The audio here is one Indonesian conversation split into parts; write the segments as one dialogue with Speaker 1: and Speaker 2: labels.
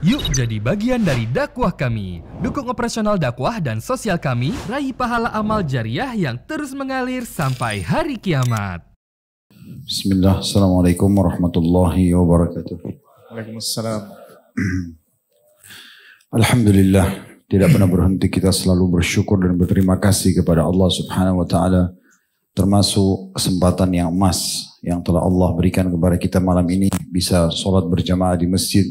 Speaker 1: Yuk jadi bagian dari dakwah kami. Dukung operasional dakwah dan sosial kami, raih pahala amal jariah yang terus mengalir sampai hari kiamat.
Speaker 2: Bismillah, Assalamualaikum warahmatullahi wabarakatuh.
Speaker 3: Waalaikumsalam.
Speaker 2: Alhamdulillah, tidak pernah berhenti kita selalu bersyukur dan berterima kasih kepada Allah Subhanahu wa taala, termasuk kesempatan yang emas yang telah Allah berikan kepada kita malam ini, bisa sholat berjamaah di masjid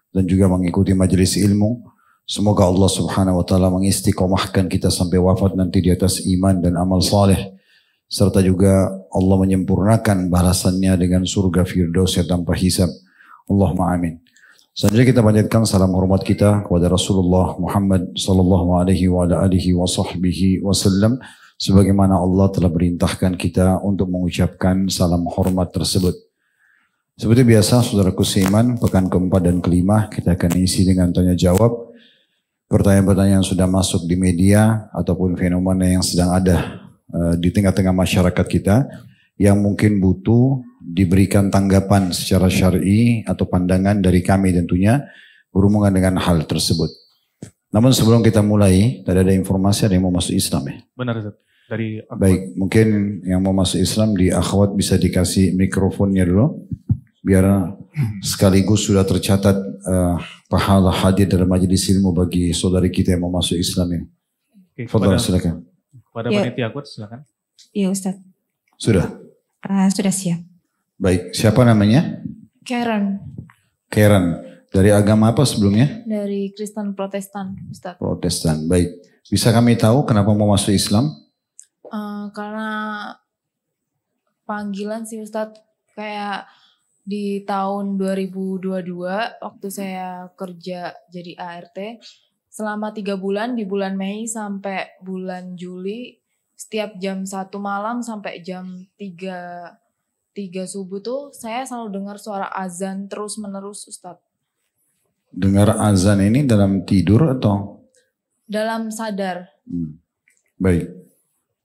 Speaker 2: dan juga mengikuti majelis ilmu. Semoga Allah Subhanahu wa taala mengistiqomahkan kita sampai wafat nanti di atas iman dan amal saleh, serta juga Allah menyempurnakan balasannya dengan surga firdaus tanpa hisab. Allahumma amin. Selanjutnya kita panjatkan salam hormat kita kepada Rasulullah Muhammad sallallahu alaihi wa alihi wa sahbihi wasallam, sebagaimana Allah telah perintahkan kita untuk mengucapkan salam hormat tersebut. Seperti biasa, saudaraku seiman, pekan keempat dan kelima kita akan isi dengan tanya jawab. Pertanyaan-pertanyaan yang sudah masuk di media ataupun fenomena yang sedang ada di tengah-tengah masyarakat kita yang mungkin butuh diberikan tanggapan secara syar'i atau pandangan dari kami tentunya berhubungan dengan hal tersebut. Namun sebelum kita mulai, tadi ada informasi ada yang mau masuk Islam ya?
Speaker 3: Benar, Ustaz. Dari akhwat.
Speaker 2: Baik, mungkin yang mau masuk Islam di akhwat bisa dikasih mikrofonnya dulu, biar sekaligus sudah tercatat pahala hadir dalam majelis ilmu bagi saudari kita yang mau masuk Islam ini. Fadhal, silakan.
Speaker 3: Pada panitia akhwat silakan.
Speaker 4: Iya Ustaz.
Speaker 2: Sudah?
Speaker 4: Sudah siap.
Speaker 2: Baik, siapa namanya?
Speaker 5: Karen.
Speaker 2: Karen. Dari agama apa sebelumnya?
Speaker 5: Dari Kristen Protestan, Ustaz.
Speaker 2: Protestan, baik. Bisa kami tahu kenapa mau masuk Islam?
Speaker 5: Karena panggilan sih Ustaz, kayak di tahun 2022 waktu saya kerja jadi ART, selama 3 bulan di bulan Mei sampai bulan Juli, setiap jam 1 malam sampai jam 3 subuh tuh saya selalu dengar suara azan terus menerus Ustaz.
Speaker 2: Dengar azan ini dalam tidur atau?
Speaker 5: Dalam sadar.
Speaker 2: Baik.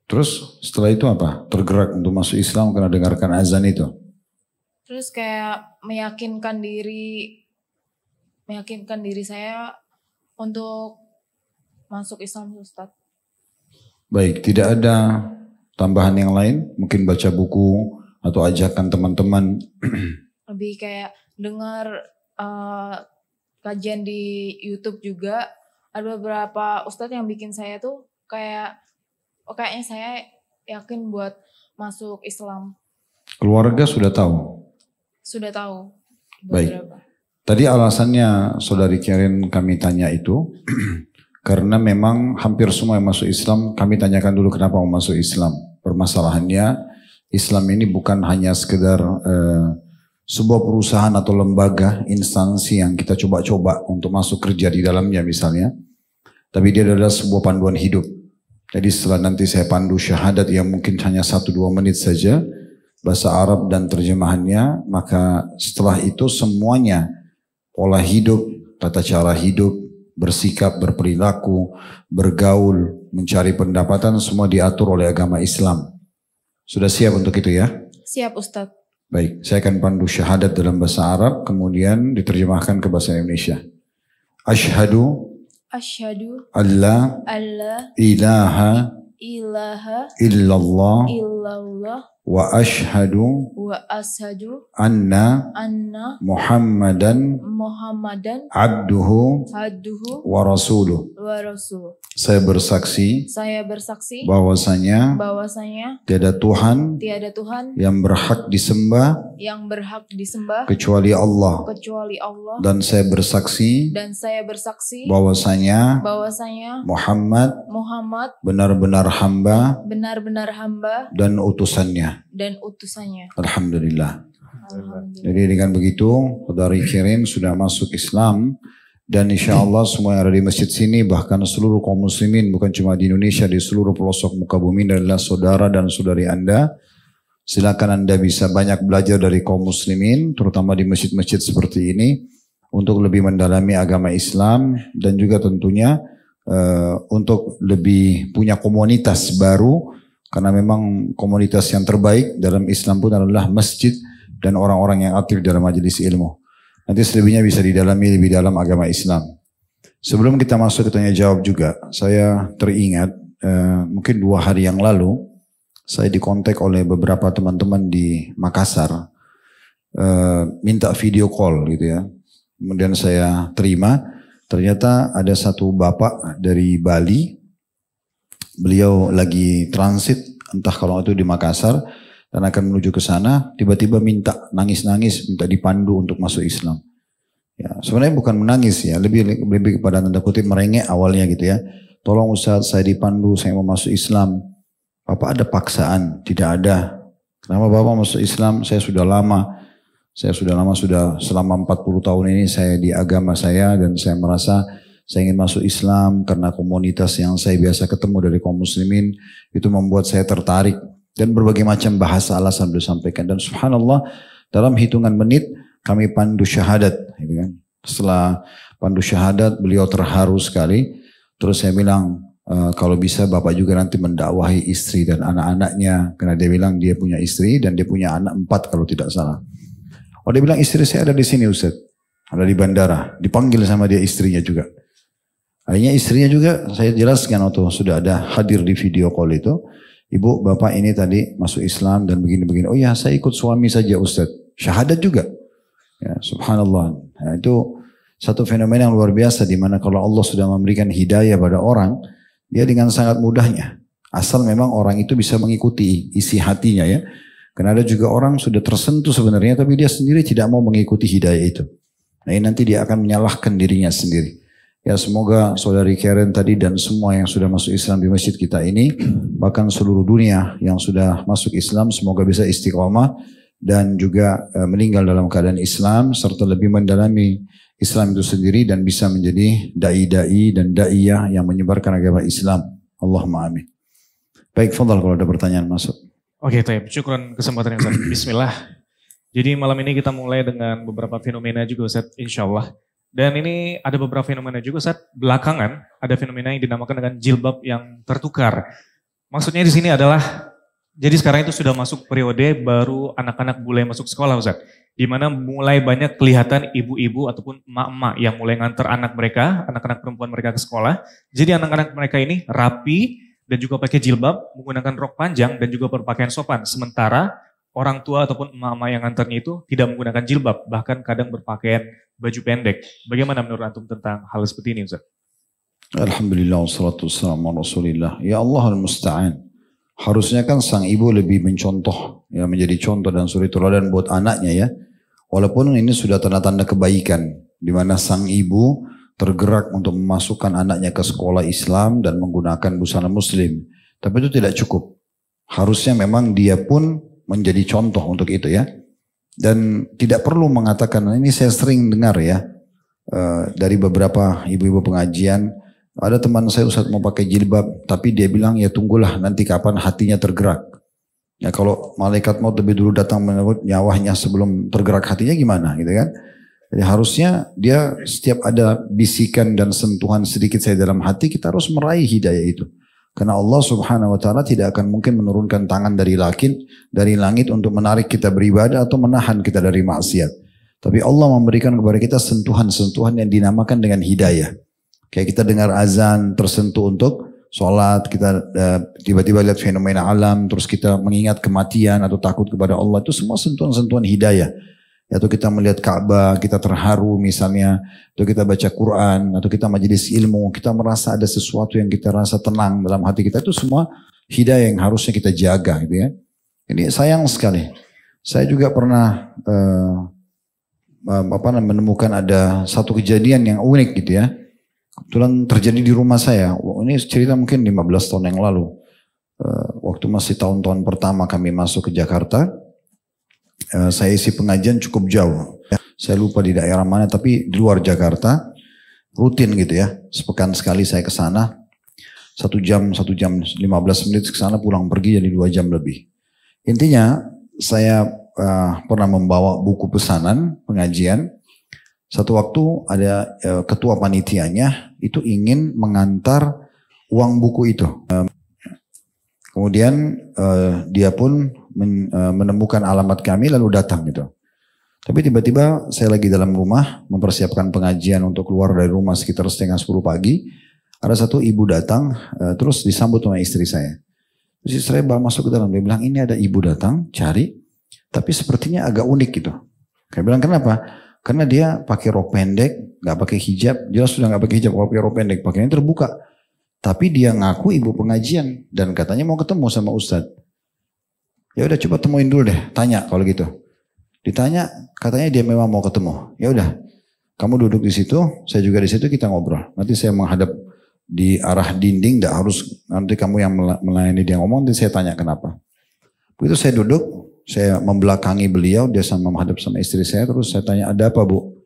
Speaker 2: Terus setelah itu apa? Tergerak untuk masuk Islam karena dengarkan azan itu?
Speaker 5: Terus kayak meyakinkan diri saya untuk masuk Islam Ustaz.
Speaker 2: Baik, tidak ada tambahan yang lain? Mungkin baca buku atau ajakan teman-teman?
Speaker 5: Lebih kayak dengar kajian di YouTube juga. Ada beberapa ustadz yang bikin saya tuh kayaknya saya yakin buat masuk Islam.
Speaker 2: Keluarga sudah tahu?
Speaker 5: Sudah tahu.
Speaker 2: Baik.
Speaker 5: Beberapa.
Speaker 2: Tadi alasannya saudari Karen kami tanya itu karena memang hampir semua yang masuk Islam, kami tanyakan dulu kenapa mau masuk Islam. Permasalahannya Islam ini bukan hanya sekedar sebuah perusahaan atau lembaga, instansi yang kita coba-coba untuk masuk kerja di dalamnya misalnya. Tapi dia adalah sebuah panduan hidup. Jadi setelah nanti saya pandu syahadat yang mungkin hanya 1-2 menit saja, bahasa Arab dan terjemahannya, maka setelah itu semuanya, pola hidup, tata cara hidup, bersikap, berperilaku, bergaul, mencari pendapatan, semua diatur oleh agama Islam. Sudah siap untuk itu ya?
Speaker 5: Siap Ustadz.
Speaker 2: Baik, saya akan pandu syahadat dalam bahasa Arab, kemudian diterjemahkan ke bahasa Indonesia. Asyhadu alla ilaha illallah wa ashhadu anna Muhammadan abduhu wa rasuluh. Saya bersaksi bahwasanya tiada Tuhan yang berhak disembah kecuali Allah. Dan saya bersaksi bahwasanya Muhammad benar-benar hamba dan utusannya. Alhamdulillah. Jadi dengan begitu saudari Karen sudah masuk Islam, dan insya Allah semua yang ada di masjid sini, bahkan seluruh kaum muslimin, bukan cuma di Indonesia, di seluruh pelosok muka bumi adalah saudara dan saudari Anda. Silakan Anda bisa banyak belajar dari kaum muslimin, terutama di masjid-masjid seperti ini, untuk lebih mendalami agama Islam, dan juga tentunya untuk lebih punya komunitas baru, karena memang komunitas yang terbaik dalam Islam pun adalah masjid dan orang-orang yang aktif dalam majelis ilmu. Nanti selebihnya bisa didalami lebih dalam agama Islam. Sebelum kita masuk ke tanya jawab juga, saya teringat mungkin 2 hari yang lalu saya dikontak oleh beberapa teman-teman di Makassar, minta video call gitu ya. Kemudian saya terima, ternyata ada satu bapak dari Bali, beliau lagi transit entah kalau itu di Makassar dan akan menuju ke sana, tiba-tiba minta nangis-nangis, minta dipandu untuk masuk Islam. Ya, sebenarnya bukan menangis ya, lebih kepada tanda kutip merengek awalnya gitu ya. Tolong Ustaz, saya dipandu, saya mau masuk Islam. Bapak ada paksaan? Tidak ada. Kenapa Bapak masuk Islam? Saya sudah lama, sudah selama 40 tahun ini saya di agama saya dan saya merasa saya ingin masuk Islam karena komunitas yang saya biasa ketemu dari kaum muslimin itu membuat saya tertarik. Dan berbagai macam bahasa alasan disampaikan. Dan subhanallah dalam hitungan menit kami pandu syahadat. Gitu kan. Setelah pandu syahadat beliau terharu sekali. Terus saya bilang kalau bisa Bapak juga nanti mendakwahi istri dan anak-anaknya. Karena dia bilang dia punya istri dan dia punya anak 4 kalau tidak salah. Oh dia bilang istri saya ada di sini Ustaz. Ada di bandara. Dipanggil sama dia istrinya juga. Akhirnya istrinya juga saya jelaskan waktu sudah ada hadir di video call itu. Ibu, bapak ini tadi masuk Islam dan begini-begini. Oh ya, saya ikut suami saja Ustaz. Syahadat juga. Ya, subhanallah. Nah, itu satu fenomena yang luar biasa di mana kalau Allah sudah memberikan hidayah pada orang, dia dengan sangat mudahnya. Asal memang orang itu bisa mengikuti isi hatinya ya. Karena ada juga orang sudah tersentuh sebenarnya, tapi dia sendiri tidak mau mengikuti hidayah itu. Nah, ini nanti dia akan menyalahkan dirinya sendiri. Ya semoga saudari Karen tadi dan semua yang sudah masuk Islam di masjid kita ini, bahkan seluruh dunia yang sudah masuk Islam semoga bisa istiqomah dan juga meninggal dalam keadaan Islam serta lebih mendalami Islam itu sendiri dan bisa menjadi dai-dai dan daiyah yang menyebarkan agama Islam. Allahumma amin. Baik, fadhal kalau ada pertanyaan masuk.
Speaker 3: Oke, Taib. Syukran kesempatan Ustaz. Bismillah. Jadi malam ini kita mulai dengan beberapa fenomena juga Ustaz, insyaallah. Dan ini ada beberapa fenomena juga Ustaz. Belakangan ada fenomena yang dinamakan dengan jilbab yang tertukar. Maksudnya di sini adalah, jadi sekarang itu sudah masuk periode baru anak-anak mulai masuk sekolah Ustaz. Di mana mulai banyak kelihatan ibu-ibu ataupun emak-emak yang mulai nganter anak mereka, anak-anak perempuan mereka ke sekolah. Jadi anak-anak mereka ini rapi dan juga pakai jilbab, menggunakan rok panjang dan juga berpakaian sopan. Sementara orang tua ataupun emak-emak yang nganternya itu tidak menggunakan jilbab, bahkan kadang berpakaian baju pendek. Bagaimana menurut antum tentang hal seperti ini Ustaz?
Speaker 2: Alhamdulillah wassalatu wassalamu ala Rasulillah. Ya Allah al-musta'an. Harusnya kan sang ibu lebih mencontoh, ya menjadi contoh dan suri teladan buat anaknya ya. Walaupun ini sudah tanda-tanda kebaikan di mana sang ibu tergerak untuk memasukkan anaknya ke sekolah Islam dan menggunakan busana muslim. Tapi itu tidak cukup. Harusnya memang dia pun menjadi contoh untuk itu ya. Dan tidak perlu mengatakan, ini saya sering dengar ya, dari beberapa ibu-ibu pengajian, ada teman saya Ustaz mau pakai jilbab, tapi dia bilang ya tunggulah nanti kapan hatinya tergerak. Ya kalau malaikat maut lebih dulu datang menyebut nyawanya sebelum tergerak hatinya gimana gitu kan. Jadi harusnya dia setiap ada bisikan dan sentuhan sedikit saya dalam hati, kita harus meraih hidayah itu. Karena Allah subhanahu wa ta'ala tidak akan mungkin menurunkan tangan dari langit untuk menarik kita beribadah atau menahan kita dari maksiat. Tapi Allah memberikan kepada kita sentuhan-sentuhan yang dinamakan dengan hidayah. Kayak kita dengar azan tersentuh untuk sholat, kita tiba-tiba lihat fenomena alam, terus kita mengingat kematian atau takut kepada Allah. Itu semua sentuhan-sentuhan hidayah. Atau kita melihat Ka'bah, kita terharu misalnya, atau kita baca Quran, atau kita majelis ilmu, kita merasa ada sesuatu yang kita rasa tenang dalam hati kita, itu semua hidayah yang harusnya kita jaga gitu ya. Ini sayang sekali. Saya juga pernah menemukan ada satu kejadian yang unik gitu ya. Kebetulan terjadi di rumah saya. Ini cerita mungkin 15 tahun yang lalu. Waktu masih tahun-tahun pertama kami masuk ke Jakarta. Saya isi pengajian cukup jauh. Saya lupa di daerah mana, tapi di luar Jakarta. Rutin gitu ya. Sepekan sekali saya ke sana. 1 jam 15 menit ke sana, pulang pergi jadi 2 jam lebih. Intinya saya pernah membawa buku pesanan pengajian. Satu waktu ada ketua panitianya itu ingin mengantar uang buku itu. Kemudian dia pun menemukan alamat kami lalu datang gitu. Tapi tiba-tiba saya lagi dalam rumah mempersiapkan pengajian untuk keluar dari rumah sekitar 9:30 pagi. Ada satu ibu datang terus disambut sama istri saya. Terus istri saya masuk ke dalam, dia bilang ini ada ibu datang cari tapi sepertinya agak unik gitu. Saya bilang kenapa? Karena dia pakai rok pendek, gak pakai hijab, jelas sudah gak pakai hijab, kalau pakai rok pendek pakainya terbuka. Tapi dia ngaku ibu pengajian dan katanya mau ketemu sama Ustadz. Ya udah coba temuin dulu deh, tanya kalau gitu. Ditanya, katanya dia memang mau ketemu. Ya udah, kamu duduk di situ, saya juga di situ, kita ngobrol. Nanti saya menghadap di arah dinding, tidak harus nanti kamu yang melayani dia ngomong, nanti saya tanya kenapa. Begitu saya duduk, saya membelakangi beliau, dia sama menghadap sama istri saya, terus saya tanya ada apa bu?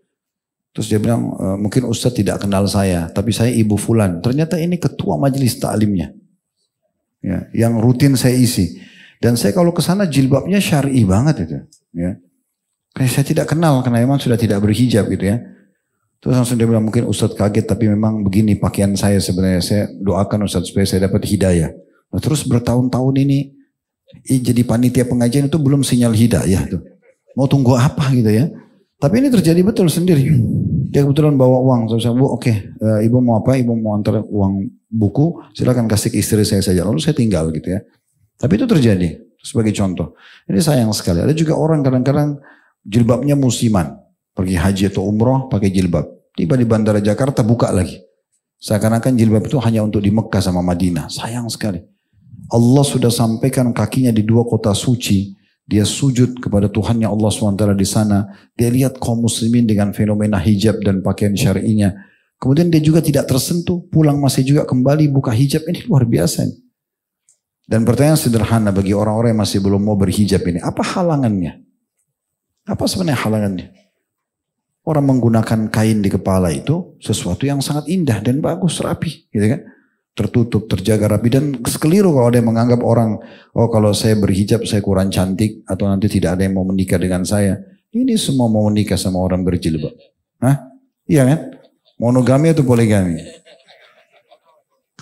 Speaker 2: Terus dia bilang mungkin Ustadz tidak kenal saya, tapi saya ibu fulan. Ternyata ini ketua majelis taklimnya, ya, yang rutin saya isi. Dan saya kalau ke sana jilbabnya syar'i banget itu, ya. Kayak saya tidak kenal karena memang sudah tidak berhijab gitu ya. Terus langsung dia bilang mungkin Ustadz kaget tapi memang begini pakaian saya sebenarnya. Saya doakan Ustadz supaya saya dapat hidayah. Nah, terus bertahun-tahun ini jadi panitia pengajian itu belum sinyal hidayah tuh. Mau tunggu apa gitu ya. Tapi ini terjadi betul sendiri. Dia kebetulan bawa uang. Saya bilang, oke, ibu mau apa? Ibu mau antar uang buku, silakan kasih ke istri saya saja. Lalu saya tinggal gitu ya. Tapi itu terjadi sebagai contoh. Ini sayang sekali. Ada juga orang kadang-kadang jilbabnya musiman, pergi haji atau umroh pakai jilbab. Tiba di bandara Jakarta buka lagi. Seakan-akan jilbab itu hanya untuk di Mekah sama Madinah. Sayang sekali. Allah sudah sampaikan kakinya di 2 kota suci. Dia sujud kepada Tuhannya Allah SWT di sana. Dia lihat kaum muslimin dengan fenomena hijab dan pakaian syar'inya. Kemudian dia juga tidak tersentuh. Pulang masih juga kembali buka hijab. Ini luar biasa. Dan pertanyaan sederhana bagi orang-orang yang masih belum mau berhijab ini. Apa halangannya? Apa sebenarnya halangannya? Orang menggunakan kain di kepala itu sesuatu yang sangat indah dan bagus, rapi, gitu kan? Tertutup, terjaga rapi dan keliru kalau ada yang menganggap orang, oh kalau saya berhijab saya kurang cantik atau nanti tidak ada yang mau menikah dengan saya. Ini semua mau menikah sama orang berjilbab. Hah? Iya kan? Monogami atau poligami?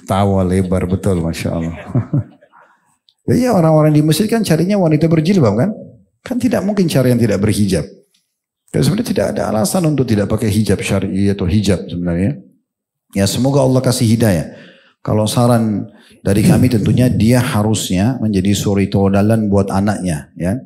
Speaker 2: Tawa lebar betul, Masya Allah. Iya orang-orang di Mesir kan carinya wanita berjilbab kan? Kan tidak mungkin cari yang tidak berhijab. Dan sebenarnya tidak ada alasan untuk tidak pakai hijab syar'i atau hijab sebenarnya. Ya semoga Allah kasih hidayah. Kalau saran dari kami tentunya dia harusnya menjadi suri tauladan buat anaknya. Ya.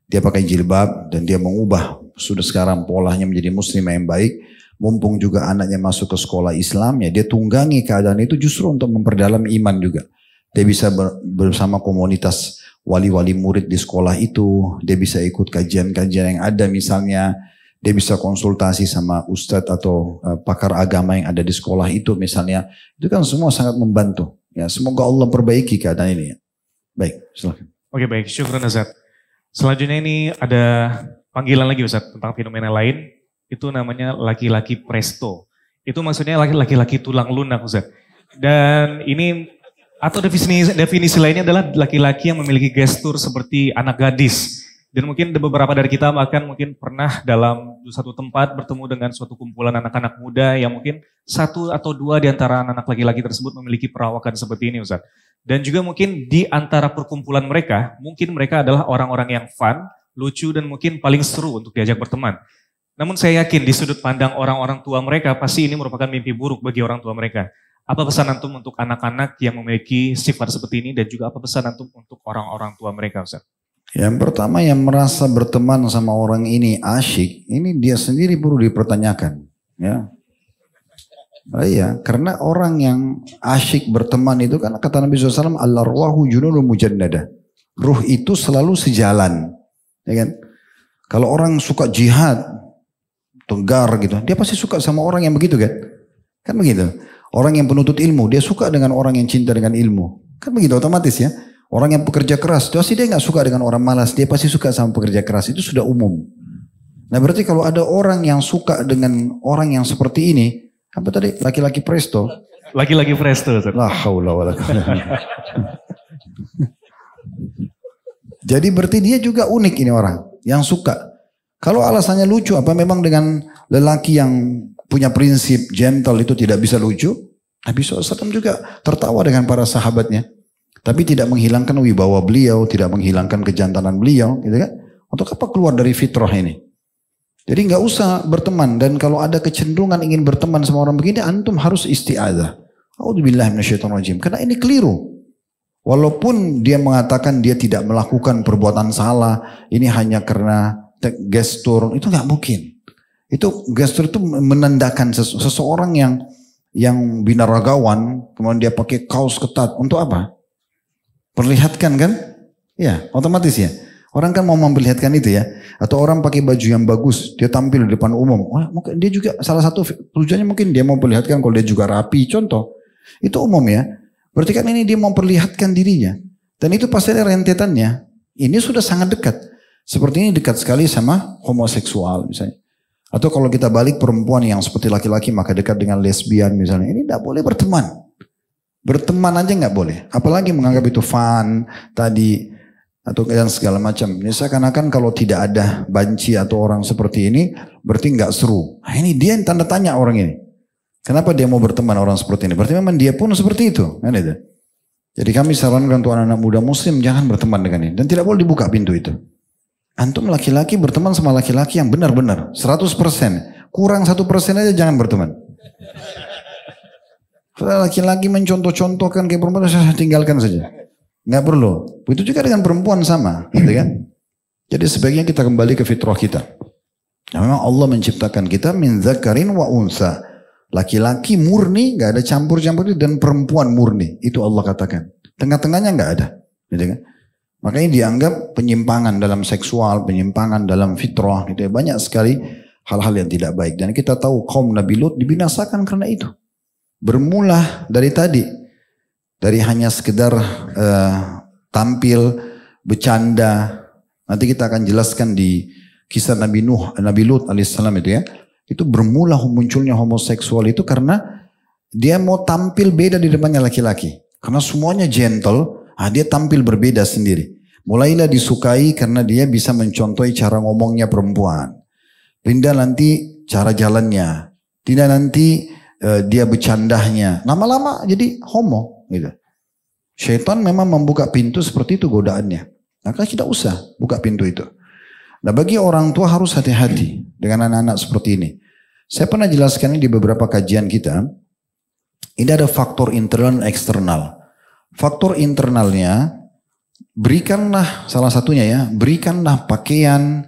Speaker 2: Dia pakai jilbab dan dia mengubah sudah sekarang polanya menjadi muslim yang baik. Mumpung juga anaknya masuk ke sekolah Islam ya dia tunggangi keadaan itu justru untuk memperdalam iman juga. Dia bisa bersama komunitas wali-wali murid di sekolah itu, dia bisa ikut kajian-kajian yang ada misalnya, dia bisa konsultasi sama ustadz atau pakar agama yang ada di sekolah itu misalnya, itu kan semua sangat membantu. Ya, semoga Allah perbaiki keadaan ini. Ya. Baik, silakan. Oke
Speaker 3: baik, syukran Ustaz. Selanjutnya ini ada panggilan lagi Ustaz tentang fenomena lain, itu namanya laki-laki presto. Itu maksudnya laki-laki tulang lunak Ustaz. Dan ini atau definisi lainnya adalah laki-laki yang memiliki gestur seperti anak gadis. Dan mungkin beberapa dari kita mungkin pernah dalam satu tempat bertemu dengan suatu kumpulan anak-anak muda yang mungkin 1 atau 2 di antara anak laki-laki tersebut memiliki perawakan seperti ini Ustaz. Dan juga mungkin di antara perkumpulan mereka, mungkin mereka adalah orang-orang yang fun, lucu dan mungkin paling seru untuk diajak berteman. Namun saya yakin di sudut pandang orang-orang tua mereka pasti ini merupakan mimpi buruk bagi orang tua mereka. Apa pesan antum untuk anak-anak yang memiliki sifat seperti ini dan juga apa pesan antum untuk orang-orang tua mereka Ustaz?
Speaker 2: Yang pertama yang merasa berteman sama orang ini asyik, ini dia sendiri perlu dipertanyakan. Ya. Nah, iya, karena orang yang asyik berteman itu kan kata Nabi SAW, al-arwahu junudun mujannada. Ruh itu selalu sejalan. Ya kan? Kalau orang suka jihad, tegar gitu, dia pasti suka sama orang yang begitu kan? Kan begitu. Orang yang penuntut ilmu, dia suka dengan orang yang cinta dengan ilmu. Kan begitu otomatis ya. Orang yang pekerja keras, pasti dia nggak suka dengan orang malas. Dia pasti suka sama pekerja keras. Itu sudah umum. Nah berarti kalau ada orang yang suka dengan orang yang seperti ini, apa tadi? Laki-laki presto.
Speaker 3: Laki-laki presto.
Speaker 2: La haula wala quwwata. Jadi berarti dia juga unik ini orang yang suka. Kalau alasannya lucu, apa memang dengan lelaki yang punya prinsip gentle itu tidak bisa lucu? Nabi SAW juga tertawa dengan para sahabatnya. Tapi tidak menghilangkan wibawa beliau, tidak menghilangkan kejantanan beliau, gitu kan? Untuk apa keluar dari fitrah ini? Jadi nggak usah berteman, dan kalau ada kecenderungan ingin berteman sama orang begini, antum harus isti'adzah. A'udzubillahi minasyaitonirrajim. Karena ini keliru. Walaupun dia mengatakan dia tidak melakukan perbuatan salah, ini hanya karena gestur, itu nggak mungkin. Itu gestur itu menandakan seseorang yang binaragawan, kemudian dia pakai kaos ketat, untuk apa? Perlihatkan kan? Ya, otomatis ya. Orang kan mau memperlihatkan itu ya. Atau orang pakai baju yang bagus, dia tampil di depan umum. Wah, mungkin dia juga salah satu tujuannya mungkin dia mau perlihatkan kalau dia juga rapi, contoh. Itu umum ya. Berarti kan ini dia mau perlihatkan dirinya. Dan itu pasti ada rentetannya. Ini sudah sangat dekat. Seperti ini dekat sekali sama homoseksual misalnya. Atau kalau kita balik perempuan yang seperti laki-laki maka dekat dengan lesbian misalnya. Ini tidak boleh berteman. Berteman aja nggak boleh. Apalagi menganggap itu fun tadi. Atau yang segala macam. Ini seakan-akan kalau tidak ada banci atau orang seperti ini, berarti nggak seru. Nah, ini dia yang tanda tanya orang ini. Kenapa dia mau berteman orang seperti ini? Berarti memang dia pun seperti itu. Kan itu. Jadi kami sarankan untuk anak-anak muda muslim jangan berteman dengan ini. Dan tidak boleh dibuka pintu itu. Antum laki-laki berteman sama laki-laki yang benar-benar. 100%. Kurang 1% aja jangan berteman. Kalau laki-laki mencontoh-contohkan kayak perempuan, saya tinggalkan saja. Nggak perlu. Itu juga dengan perempuan sama, gitu kan? Jadi sebaiknya kita kembali ke fitrah kita. Nah, memang Allah menciptakan kita min dzakarin wa unsa. Laki-laki murni, nggak ada campur-campur, dan perempuan murni. Itu Allah katakan. Tengah-tengahnya nggak ada, gitu kan? Makanya dianggap penyimpangan dalam seksual, penyimpangan dalam fitrah, gitu ya. Banyak sekali hal-hal yang tidak baik. Dan kita tahu kaum Nabi Lut dibinasakan karena itu. Bermula dari tadi. Dari hanya sekedar tampil, bercanda. Nanti kita akan jelaskan di kisah Nabi Lut alaihissalam itu ya. Itu bermula munculnya homoseksual itu karena dia mau tampil beda di depannya laki-laki. Karena semuanya gentle, dia tampil berbeda sendiri. Mulailah disukai karena dia bisa mencontohi cara ngomongnya perempuan. Pindah nanti cara jalannya. Tidak nanti dia bercandahnya. Lama-lama jadi homo. Gitu. Syaitan memang membuka pintu seperti itu godaannya. Maka tidak usah buka pintu itu. Nah bagi orang tua harus hati-hati dengan anak-anak seperti ini. Saya pernah jelaskan ini di beberapa kajian kita. Ini ada faktor internal dan eksternal. Faktor internalnya, berikanlah salah satunya ya, berikanlah pakaian,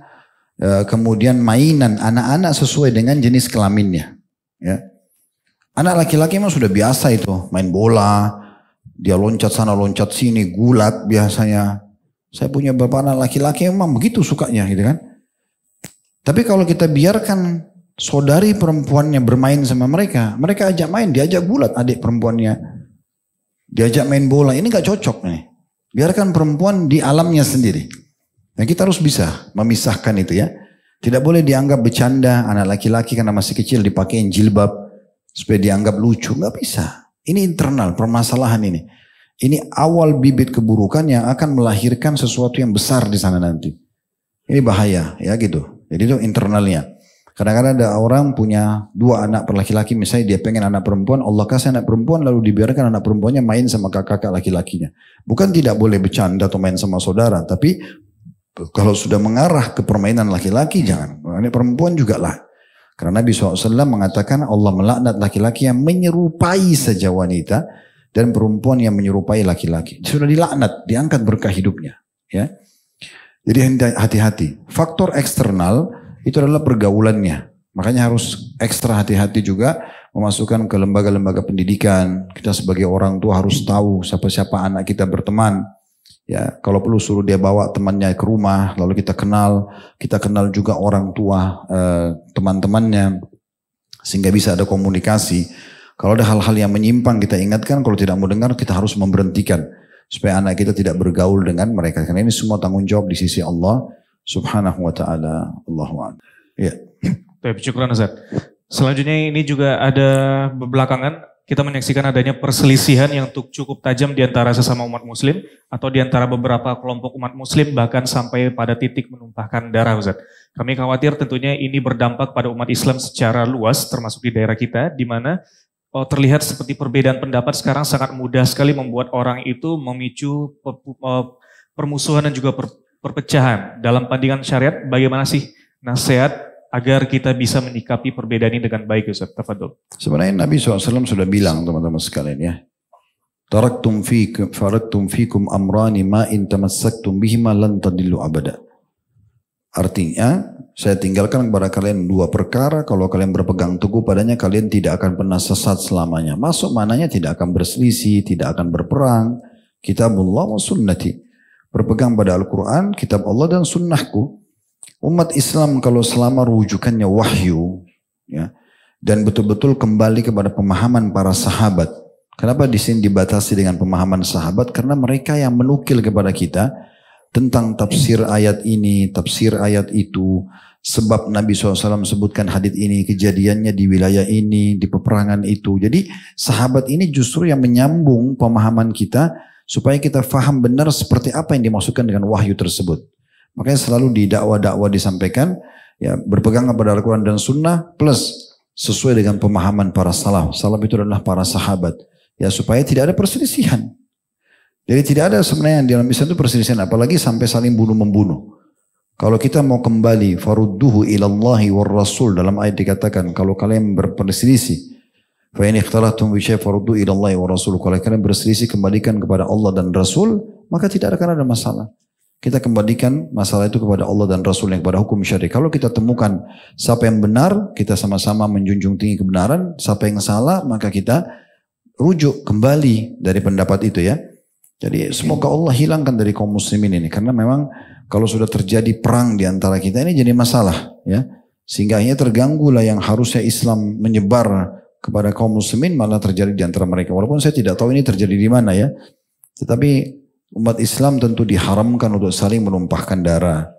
Speaker 2: kemudian mainan anak-anak sesuai dengan jenis kelaminnya. Ya. Anak laki-laki memang sudah biasa itu, main bola, dia loncat sana loncat sini, gulat biasanya. Saya punya beberapa anak laki-laki memang begitu sukanya gitu kan. Tapi kalau kita biarkan saudari perempuannya bermain sama mereka, mereka ajak main, diajak gulat adik perempuannya. Diajak main bola, ini gak cocok nih. Biarkan perempuan di alamnya sendiri. Nah kita harus bisa memisahkan itu ya. Tidak boleh dianggap bercanda, anak laki-laki karena masih kecil dipakein jilbab supaya dianggap lucu, gak bisa. Ini internal permasalahan ini. Ini awal bibit keburukan yang akan melahirkan sesuatu yang besar di sana nanti. Ini bahaya ya gitu. Jadi itu internalnya. Kadang-kadang ada orang punya 2 anak laki-laki, misalnya dia pengen anak perempuan, Allah kasih anak perempuan lalu dibiarkan anak perempuannya main sama kakak-kakak laki-lakinya. Bukan tidak boleh bercanda atau main sama saudara, tapi kalau sudah mengarah ke permainan laki-laki jangan. Ini perempuan juga lah. Karena Nabi SAW mengatakan Allah melaknat laki-laki yang menyerupai saja wanita dan perempuan yang menyerupai laki-laki. Sudah dilaknat, diangkat berkah hidupnya. Ya. Jadi hati-hati. Faktor eksternal itu adalah pergaulannya. Makanya harus ekstra hati-hati juga memasukkan ke lembaga-lembaga pendidikan. Kita sebagai orang tua harus tahu siapa-siapa anak kita berteman. Ya, kalau perlu suruh dia bawa temannya ke rumah, lalu kita kenal juga orang tua teman-temannya, sehingga bisa ada komunikasi. Kalau ada hal-hal yang menyimpang kita ingatkan, kalau tidak mau dengar kita harus memberhentikan supaya anak kita tidak bergaul dengan mereka. Karena ini semua tanggung jawab di sisi Allah Subhanahu wa taala. Allahu a'lam. Ya.
Speaker 3: Baik, syukran Ustaz. Selanjutnya ini juga ada belakangan kita menyaksikan adanya perselisihan yang cukup tajam di antara sesama umat muslim atau di antara beberapa kelompok umat muslim bahkan sampai pada titik menumpahkan darah Ustaz. Kami khawatir tentunya ini berdampak pada umat Islam secara luas termasuk di daerah kita di mana terlihat seperti perbedaan pendapat sekarang sangat mudah sekali membuat orang itu memicu permusuhan dan juga perpecahan. Dalam pandangan syariat bagaimana sih nasihat agar kita bisa menyikapi perbedaan ini dengan baik Ustaz? Tafadhol.
Speaker 2: Sebenarnya Nabi SAW sudah bilang teman-teman sekalian ya. Taraktum fikum amrani ma in tamassaktum bihima lan tadillu abada. Artinya, saya tinggalkan kepada kalian dua perkara, kalau kalian berpegang teguh padanya kalian tidak akan pernah sesat selamanya. Masuk mananya tidak akan berselisih, tidak akan berperang. Kitabullah wa sunnati. Berpegang pada Al-Quran, kitab Allah dan sunnahku. Umat Islam kalau selama rujukannya wahyu, ya, dan betul-betul kembali kepada pemahaman para sahabat. Kenapa di sini dibatasi dengan pemahaman sahabat? Karena mereka yang menukil kepada kita tentang tafsir ayat ini, tafsir ayat itu. Sebab Nabi SAW sebutkan hadits ini, kejadiannya di wilayah ini, di peperangan itu. Jadi sahabat ini justru yang menyambung pemahaman kita supaya kita faham benar seperti apa yang dimaksudkan dengan wahyu tersebut. Makanya selalu di dakwah-dakwah disampaikan, ya berpegang kepada Al-Quran dan Sunnah plus sesuai dengan pemahaman para salaf. Salaf itu adalah para sahabat. Ya supaya tidak ada perselisihan. Jadi tidak ada sebenarnya yang dalam Islam itu perselisihan, apalagi sampai saling bunuh-membunuh. Kalau kita mau kembali, farudduhu ilallahi war rasul, dalam ayat dikatakan, kalau kalian berperselisih, fa in ikhtalaftum fi syai' faruddu ilallahi war rasul, kalau kalian berselisih kembalikan kepada Allah dan Rasul, maka tidak akan ada masalah. Kita kembalikan masalah itu kepada Allah dan Rasul yang kepada hukum syar'i. Kalau kita temukan siapa yang benar, kita sama-sama menjunjung tinggi kebenaran, siapa yang salah, maka kita rujuk kembali dari pendapat itu ya. Jadi semoga Allah hilangkan dari kaum muslimin ini, karena memang kalau sudah terjadi perang di antara kita ini jadi masalah ya. Sehingga akhirnya terganggu lah yang harusnya Islam menyebar kepada kaum muslimin malah terjadi di antara mereka. Walaupun saya tidak tahu ini terjadi di mana ya. Tetapi umat Islam tentu diharamkan untuk saling menumpahkan darah.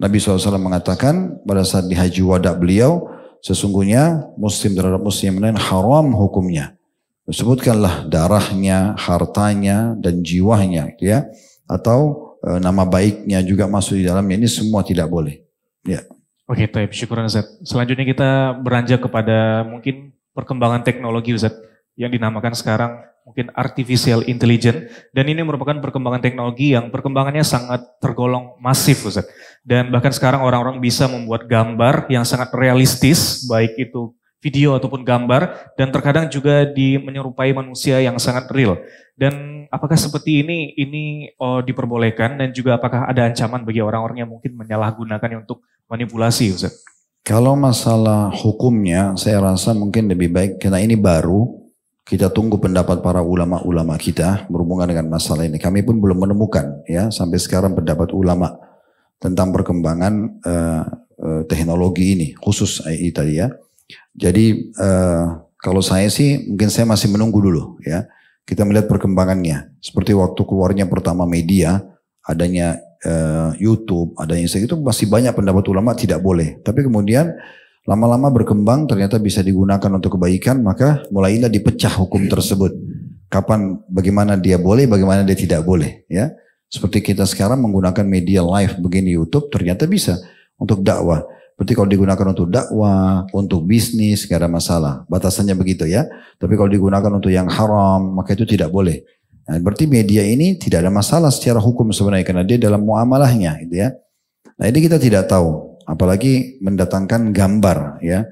Speaker 2: Nabi SAW mengatakan pada saat di haji wada beliau, sesungguhnya muslim terhadap muslim lain haram hukumnya. Sebutkanlah darahnya, hartanya, dan jiwanya, ya, atau nama baiknya juga masuk di dalamnya. Ini semua tidak boleh. Ya.
Speaker 3: Oke, taib. Syukuran Ustaz. Selanjutnya kita beranjak kepada mungkin perkembangan teknologi Ustaz, yang dinamakan sekarang mungkin artificial intelligence, dan ini merupakan perkembangan teknologi yang perkembangannya sangat tergolong masif Ustaz. Dan bahkan sekarang orang-orang bisa membuat gambar yang sangat realistis, baik itu video ataupun gambar, dan terkadang juga menyerupai manusia yang sangat real. Dan apakah seperti ini diperbolehkan, dan juga apakah ada ancaman bagi orang-orang yang mungkin menyalahgunakannya untuk manipulasi Ustaz?
Speaker 2: Kalau masalah hukumnya saya rasa mungkin lebih baik, karena ini baru, kita tunggu pendapat para ulama-ulama kita berhubungan dengan masalah ini. Kami pun belum menemukan ya sampai sekarang pendapat ulama tentang perkembangan teknologi ini, khusus AI tadi ya. Jadi kalau saya sih mungkin saya masih menunggu dulu ya. Kita melihat perkembangannya. Seperti waktu keluarnya pertama media, adanya YouTube, adanya itu masih banyak pendapat ulama tidak boleh. Tapi kemudian lama-lama berkembang ternyata bisa digunakan untuk kebaikan, maka mulailah dipecah hukum tersebut. Kapan, bagaimana dia boleh, bagaimana dia tidak boleh ya. Seperti kita sekarang menggunakan media live begini YouTube ternyata bisa untuk dakwah. Berarti kalau digunakan untuk dakwah, untuk bisnis, gak ada masalah. Batasannya begitu ya. Tapi kalau digunakan untuk yang haram, maka itu tidak boleh. Nah, berarti media ini tidak ada masalah secara hukum sebenarnya, karena dia dalam muamalahnya gitu ya. Nah ini kita tidak tahu. Apalagi mendatangkan gambar ya.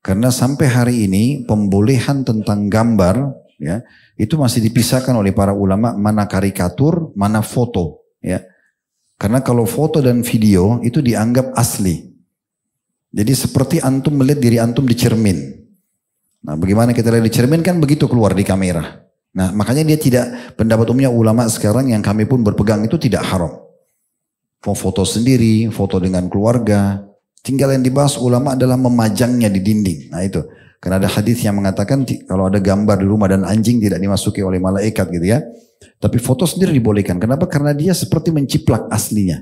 Speaker 2: Karena sampai hari ini pembolehan tentang gambar ya, itu masih dipisahkan oleh para ulama mana karikatur, mana foto ya. Karena kalau foto dan video itu dianggap asli. Jadi seperti antum melihat diri antum di cermin. Nah bagaimana kita lihat di cermin kan begitu keluar di kamera. Nah makanya dia tidak, pendapat umumnya ulama sekarang yang kami pun berpegang itu tidak haram. Foto sendiri, foto dengan keluarga. Tinggal yang dibahas ulama adalah memajangnya di dinding. Nah itu. Karena ada hadis yang mengatakan kalau ada gambar di rumah dan anjing tidak dimasuki oleh malaikat gitu ya. Tapi foto sendiri dibolehkan. Kenapa? Karena dia seperti menciplak aslinya.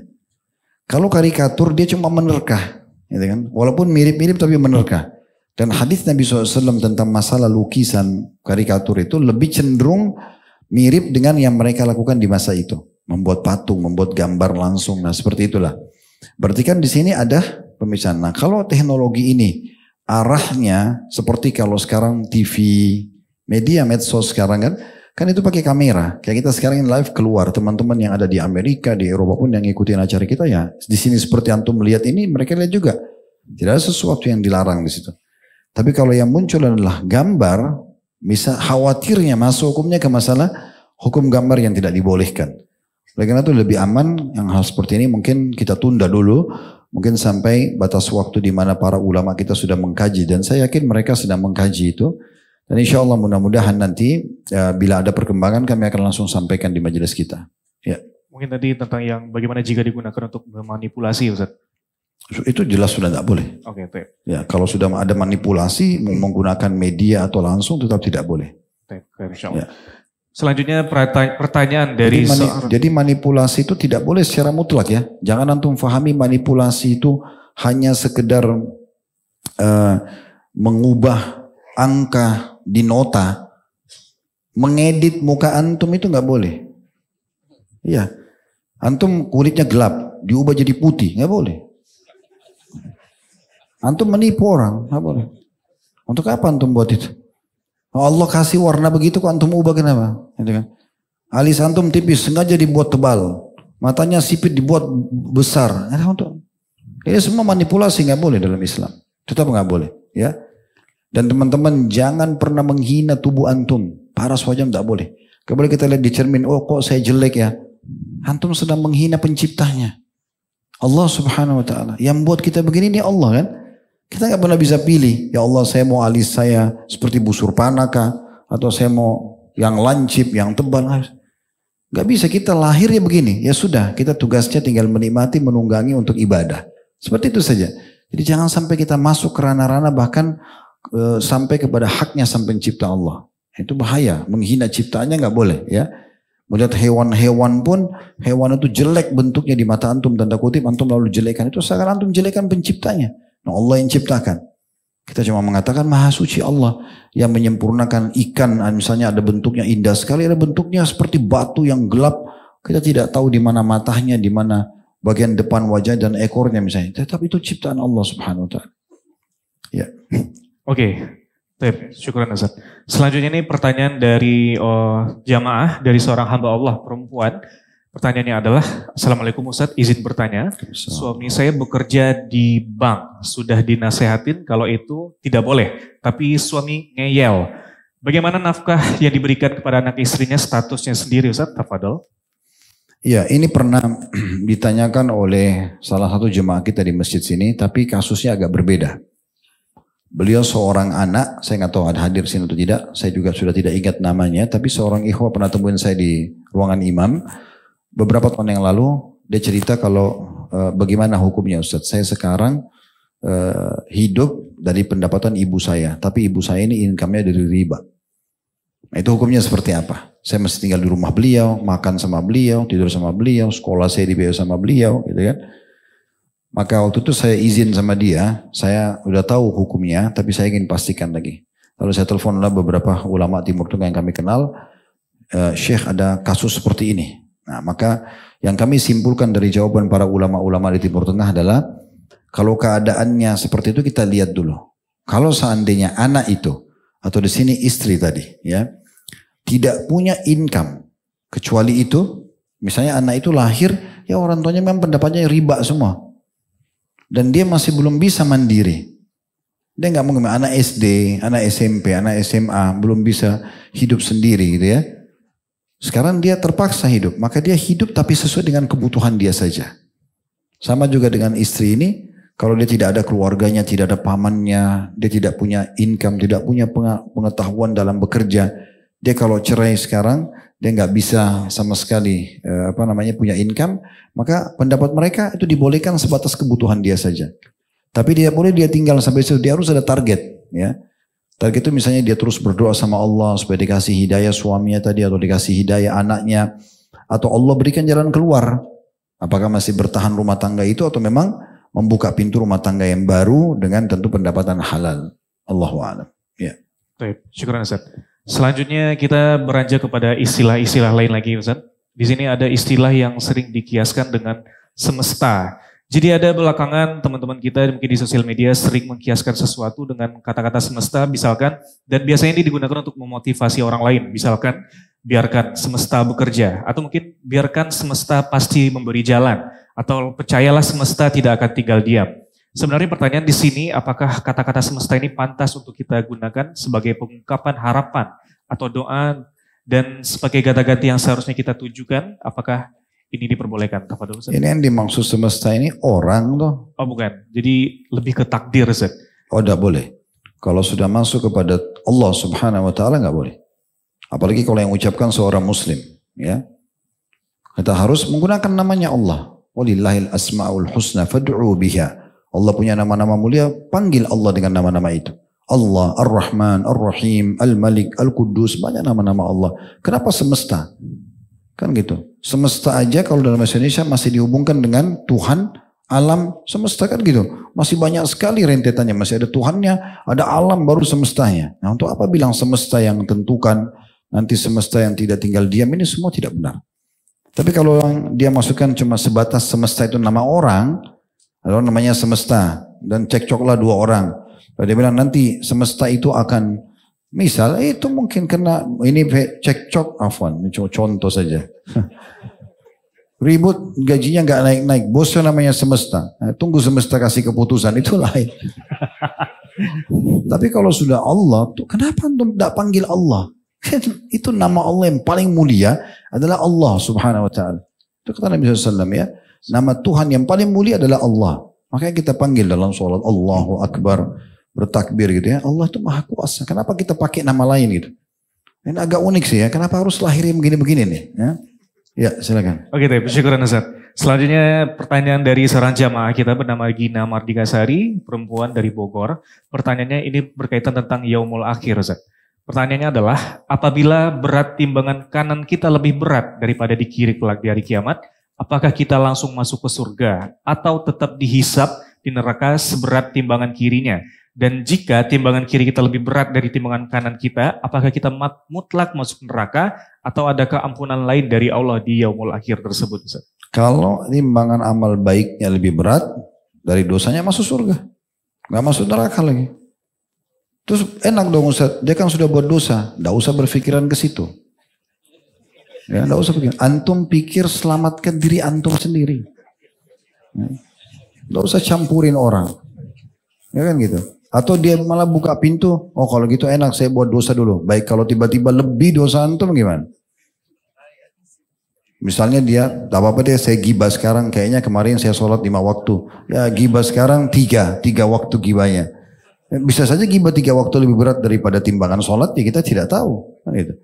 Speaker 2: Kalau karikatur dia cuma menerka. Gitu kan? Walaupun mirip-mirip tapi menerka. Dan hadis Nabi SAW tentang masalah lukisan karikatur itu lebih cenderung mirip dengan yang mereka lakukan di masa itu. Membuat patung, membuat gambar langsung. Nah seperti itulah. Berarti kan di sini ada pemisahan. Nah kalau teknologi ini arahnya seperti kalau sekarang TV, media medsos sekarang kan itu pakai kamera. Kayak kita sekarang ini live keluar, teman-teman yang ada di Amerika, di Eropa pun yang ngikutin acara kita ya. Di sini seperti antum melihat ini, mereka lihat juga. Tidak ada sesuatu yang dilarang di situ. Tapi kalau yang muncul adalah gambar, bisa khawatirnya masuk hukumnya ke masalah hukum gambar yang tidak dibolehkan. Oleh karena itu lebih aman yang hal seperti ini mungkin kita tunda dulu. Mungkin sampai batas waktu di mana para ulama kita sudah mengkaji. Dan saya yakin mereka sedang mengkaji itu. Dan insya Allah mudah-mudahan nanti bila ada perkembangan kami akan langsung sampaikan di majelis kita. Ya.
Speaker 3: Mungkin tadi tentang yang bagaimana jika digunakan untuk memanipulasi Ustaz.
Speaker 2: Itu jelas sudah tidak boleh.
Speaker 3: Oke,
Speaker 2: ya, kalau sudah ada manipulasi menggunakan media atau langsung tetap tidak boleh.
Speaker 3: Insya Allah. Ya. Selanjutnya pertanyaan dari
Speaker 2: jadi manipulasi itu tidak boleh secara mutlak ya. Jangan antum fahami manipulasi itu hanya sekedar mengubah angka di nota, mengedit muka antum itu nggak boleh. Iya, antum kulitnya gelap, diubah jadi putih, nggak boleh. Antum menipu orang, nggak boleh. Untuk apa antum buat itu? Allah kasih warna begitu kok antum ubah kenapa? Gitu kan? Alis antum tipis sengaja dibuat tebal, matanya sipit dibuat besar. Ini semua manipulasi nggak boleh dalam Islam. Tetap nggak boleh, ya. Dan teman-teman jangan pernah menghina tubuh antum. Paras wajah nggak boleh. Kemudian kita lihat di cermin, oh kok saya jelek ya? Antum sedang menghina penciptanya. Allah Subhanahu Wa Taala. Yang buat kita begini ini Allah kan? Kita nggak pernah bisa pilih, ya Allah saya mau alis saya seperti busur panaka, atau saya mau yang lancip, yang tebal. Gak bisa, kita lahirnya begini, ya sudah kita tugasnya tinggal menikmati, menunggangi untuk ibadah. Seperti itu saja. Jadi jangan sampai kita masuk ke ranah-ranah bahkan sampai kepada haknya sang pencipta Allah. Itu bahaya, menghina ciptaannya nggak boleh ya. Melihat hewan-hewan pun, hewan itu jelek bentuknya di mata antum, tanda kutip antum lalu jelekan, itu seakan antum jelekan penciptanya. Nah, Allah yang ciptakan. Kita cuma mengatakan maha suci Allah yang menyempurnakan ikan. Misalnya ada bentuknya indah sekali, ada bentuknya seperti batu yang gelap. Kita tidak tahu di mana matanya, di mana bagian depan wajah dan ekornya misalnya. Tetapi itu ciptaan Allah Subhanahu Wa Taala. Ya. Oke.
Speaker 3: Syukuran Ustaz. Selanjutnya ini pertanyaan dari jamaah dari seorang hamba Allah perempuan. Pertanyaannya adalah, Assalamualaikum Ustaz, izin bertanya. Suami saya bekerja di bank, sudah dinasehatin kalau itu tidak boleh, tapi suami ngeyel. Bagaimana nafkah yang diberikan kepada anak istrinya, statusnya sendiri Ustaz? Tafadhol.
Speaker 2: Ya, ini pernah ditanyakan oleh salah satu jemaah kita di masjid sini, tapi kasusnya agak berbeda. Beliau seorang anak, saya nggak tahu ada hadir sini atau tidak, saya juga sudah tidak ingat namanya, tapi seorang ikhwah pernah temuin saya di ruangan imam. Beberapa tahun yang lalu dia cerita kalau bagaimana hukumnya Ustaz. Saya sekarang hidup dari pendapatan ibu saya, tapi ibu saya ini income-nya dari riba. Nah, itu hukumnya seperti apa? Saya mesti tinggal di rumah beliau, makan sama beliau, tidur sama beliau, sekolah saya dibayar sama beliau, gitu kan? Maka waktu itu saya izin sama dia, saya udah tahu hukumnya, tapi saya ingin pastikan lagi. Lalu saya teleponlah beberapa ulama Timur Tengah yang kami kenal, Syekh ada kasus seperti ini. Nah, maka yang kami simpulkan dari jawaban para ulama-ulama di Timur Tengah adalah kalau keadaannya seperti itu kita lihat dulu. Kalau seandainya anak itu atau di sini istri tadi ya tidak punya income kecuali itu, misalnya anak itu lahir ya orang tuanya memang pendapatnya riba semua dan dia masih belum bisa mandiri. Dia nggak mungkin anak SD, anak SMP, anak SMA belum bisa hidup sendiri gitu ya. Sekarang dia terpaksa hidup, maka dia hidup tapi sesuai dengan kebutuhan dia saja. Sama juga dengan istri ini, kalau dia tidak ada keluarganya, tidak ada pamannya, dia tidak punya income, tidak punya pengetahuan dalam bekerja, dia kalau cerai sekarang, dia nggak bisa sama sekali punya income, maka pendapat mereka itu dibolehkan sebatas kebutuhan dia saja. Tapi dia boleh dia tinggal sampai situ, dia harus ada target, ya. Target itu misalnya dia terus berdoa sama Allah supaya dikasih hidayah suaminya tadi atau dikasih hidayah anaknya atau Allah berikan jalan keluar. Apakah masih bertahan rumah tangga itu atau memang membuka pintu rumah tangga yang baru dengan tentu pendapatan halal. Allahu a'lam. Ya.
Speaker 3: Baik, syukuran Ustaz. Selanjutnya kita beranjak kepada istilah-istilah lain lagi Ustaz. Di sini ada istilah yang sering dikiaskan dengan semesta. Jadi ada belakangan teman-teman kita mungkin di sosial media sering mengkiaskan sesuatu dengan kata-kata semesta misalkan, dan biasanya ini digunakan untuk memotivasi orang lain, misalkan biarkan semesta bekerja, atau mungkin biarkan semesta pasti memberi jalan, atau percayalah semesta tidak akan tinggal diam. Sebenarnya pertanyaan di sini, apakah kata-kata semesta ini pantas untuk kita gunakan sebagai pengungkapan harapan atau doa dan sebagai kata-kata yang seharusnya kita tujukan, apakah ini diperbolehkan? Tafadhol, Ustaz.
Speaker 2: Ini yang dimaksud semesta ini orang tuh.
Speaker 3: Oh bukan, jadi lebih ke takdir, Ustaz.
Speaker 2: Oh tidak boleh. Kalau sudah masuk kepada Allah Subhanahu Wa Taala nggak boleh. Apalagi kalau yang ucapkan seorang Muslim, ya. Kita harus menggunakan namanya Allah. Walillahil asmaul husna fad'u biha. Allah punya nama-nama mulia, panggil Allah dengan nama-nama itu. Allah, Ar-Rahman, Ar-Rahim, Al-Malik, Al-Quddus, banyak nama-nama Allah. Kenapa semesta? Kan gitu. Semesta aja kalau dalam bahasa Indonesia masih dihubungkan dengan Tuhan, alam, semesta kan gitu. Masih banyak sekali rentetannya, masih ada Tuhannya, ada alam baru semestanya. Nah untuk apa bilang semesta yang tentukan, nanti semesta yang tidak tinggal diam, ini semua tidak benar. Tapi kalau dia masukkan cuma sebatas semesta itu nama orang, lalu namanya semesta, dan cekcoklah dua orang. Lalu dia bilang nanti semesta itu akan, misal itu mungkin kena, ini cekcok, afwan, ini contoh saja. Ribut, gajinya nggak naik-naik, bosnya namanya semesta. Nah, tunggu semesta kasih keputusan, itu lain. Tapi kalau sudah Allah, tuh kenapa antum tidak panggil Allah? Itu nama Allah yang paling mulia adalah Allah Subhanahu Wa Taala. Itu kata Nabi SAW ya. Nama Tuhan yang paling mulia adalah Allah. Makanya kita panggil dalam sholat Allahu Akbar, bertakbir gitu ya. Allah itu maha kuasa. Kenapa kita pakai nama lain gitu? Ini agak unik sih ya. Kenapa harus lahirnya begini-begini nih? Ya silakan.
Speaker 3: Oke, syukuran Ustaz. Selanjutnya pertanyaan dari seorang jamaah kita bernama Gina Mardikasari, perempuan dari Bogor. Pertanyaannya ini berkaitan tentang Yaumul Akhir, Ustaz. Pertanyaannya adalah, apabila berat timbangan kanan kita lebih berat daripada di kiri kelak di hari kiamat, apakah kita langsung masuk ke surga atau tetap dihisap di neraka seberat timbangan kirinya? Dan jika timbangan kiri kita lebih berat dari timbangan kanan kita, apakah kita mutlak masuk neraka atau adakah ampunan lain dari Allah di Yaumul Akhir tersebut, Ustaz?
Speaker 2: Kalau timbangan amal baiknya lebih berat dari dosanya, masuk surga. Nggak masuk neraka lagi. Terus enak dong Ustaz, dia kan sudah buat dosa, nggak usah berpikiran ke situ. Ya, nggak usah pikir. Antum pikir selamatkan diri antum sendiri. Nggak usah campurin orang. Ya kan gitu. Atau dia malah buka pintu, oh kalau gitu enak saya buat dosa dulu. Baik kalau tiba-tiba lebih dosa antum gimana? Misalnya dia, tak apa-apa deh saya gibah sekarang, kayaknya kemarin saya sholat 5 waktu. Ya gibah sekarang 3 waktu gibahnya. Bisa saja gibah 3 waktu lebih berat daripada timbangan sholat, ya kita tidak tahu. Gitu.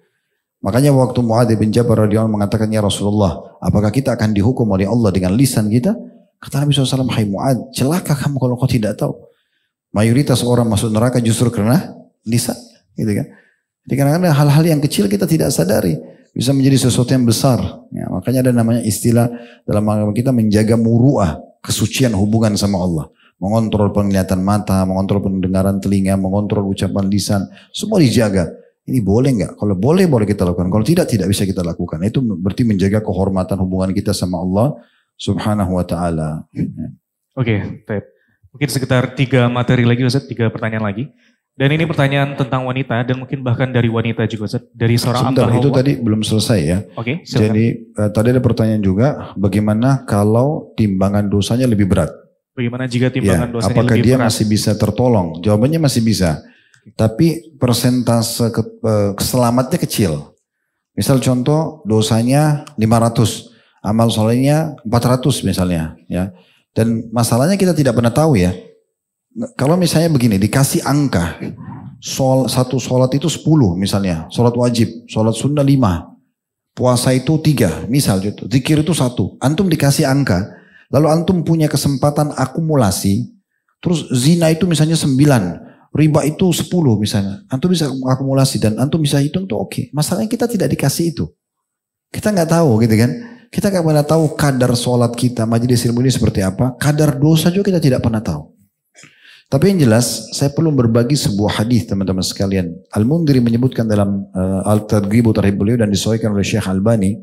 Speaker 2: Makanya waktu Mu'adz bin Jabal radhiyallahu anhu mengatakan, ya Rasulullah, apakah kita akan dihukum oleh Allah dengan lisan kita? Kata Nabi SAW, hai Mu'adz, celaka kamu kalau kau tidak tahu. Mayoritas orang masuk neraka justru karena lisan. Gitu kan. Jadi kadang-kadang hal-hal yang kecil kita tidak sadari. Bisa menjadi sesuatu yang besar. Ya, makanya ada namanya istilah dalam agama kita menjaga muru'ah, kesucian hubungan sama Allah. Mengontrol penglihatan mata, mengontrol pendengaran telinga, mengontrol ucapan lisan. Semua dijaga. Ini boleh nggak? Kalau boleh, boleh kita lakukan. Kalau tidak, tidak bisa kita lakukan. Itu berarti menjaga kehormatan hubungan kita sama Allah Subhanahu wa ta'ala.
Speaker 3: Oke, mungkin sekitar 3 materi lagi Ustaz, 3 pertanyaan lagi. Dan ini pertanyaan tentang wanita dan mungkin bahkan dari wanita juga Ustaz. Dari seorang
Speaker 2: Sebentar, itu tadi belum selesai ya.
Speaker 3: Oke, silakan.
Speaker 2: Jadi tadi ada pertanyaan juga, bagaimana kalau timbangan dosanya lebih berat?
Speaker 3: Bagaimana jika timbangan
Speaker 2: ya,
Speaker 3: dosanya
Speaker 2: apakah
Speaker 3: lebih
Speaker 2: dia
Speaker 3: berat?
Speaker 2: masih bisa tertolong? Jawabannya masih bisa. Tapi persentase keselamatnya kecil. Misal contoh dosanya 500, amal solehnya 400 misalnya. Ya. Dan masalahnya kita tidak pernah tahu ya. Kalau misalnya begini, dikasih angka. Satu sholat itu 10 misalnya. Sholat wajib, sholat sunnah 5. Puasa itu 3, misal gitu. Zikir itu 1. Antum dikasih angka. Lalu antum punya kesempatan akumulasi. Terus zina itu misalnya 9. Riba itu 10 misalnya. Antum bisa akumulasi dan antum bisa hitung tuh oke. Masalahnya kita tidak dikasih itu. Kita nggak tahu gitu kan. Kita nggak pernah tahu kadar sholat kita, majelis ilmu ini seperti apa. Kadar dosa juga kita tidak pernah tahu. Tapi yang jelas, saya perlu berbagi sebuah hadis teman-teman sekalian. Al-Mundhiri menyebutkan dalam Al-Targhib wa Tarhib beliau dan disahihkan oleh Syekh Albani.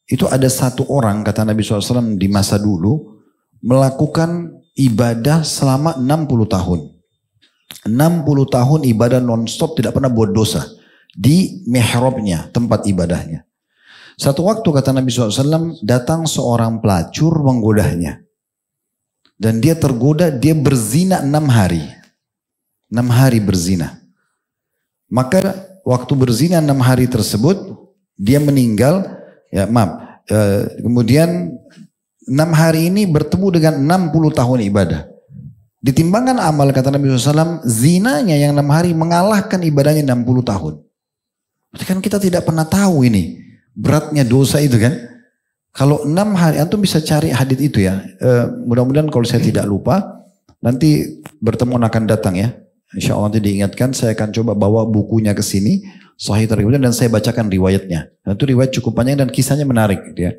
Speaker 2: Itu ada satu orang, kata Nabi SAW di masa dulu, melakukan ibadah selama 60 tahun. 60 tahun ibadah non-stop, tidak pernah buat dosa. Di mihrabnya, tempat ibadahnya. Satu waktu kata Nabi SAW, datang seorang pelacur menggodanya. Dan dia tergoda, dia berzina 6 hari. 6 hari berzina. Maka waktu berzina 6 hari tersebut, dia meninggal, kemudian 6 hari ini bertemu dengan 60 tahun ibadah. Ditimbangkan amal, kata Nabi SAW, zinanya yang 6 hari mengalahkan ibadahnya 60 tahun. Berarti kan kita tidak pernah tahu ini, beratnya dosa itu kan. Kalau 6 hari, antum bisa cari hadits itu ya. Mudah-mudahan kalau saya tidak lupa, nanti pertemuan akan datang ya. Insya Allah nanti diingatkan, saya akan coba bawa bukunya ke sini, Sahih Targhib dan saya bacakan riwayatnya. Dan itu riwayat cukup panjang dan kisahnya menarik. Gitu ya.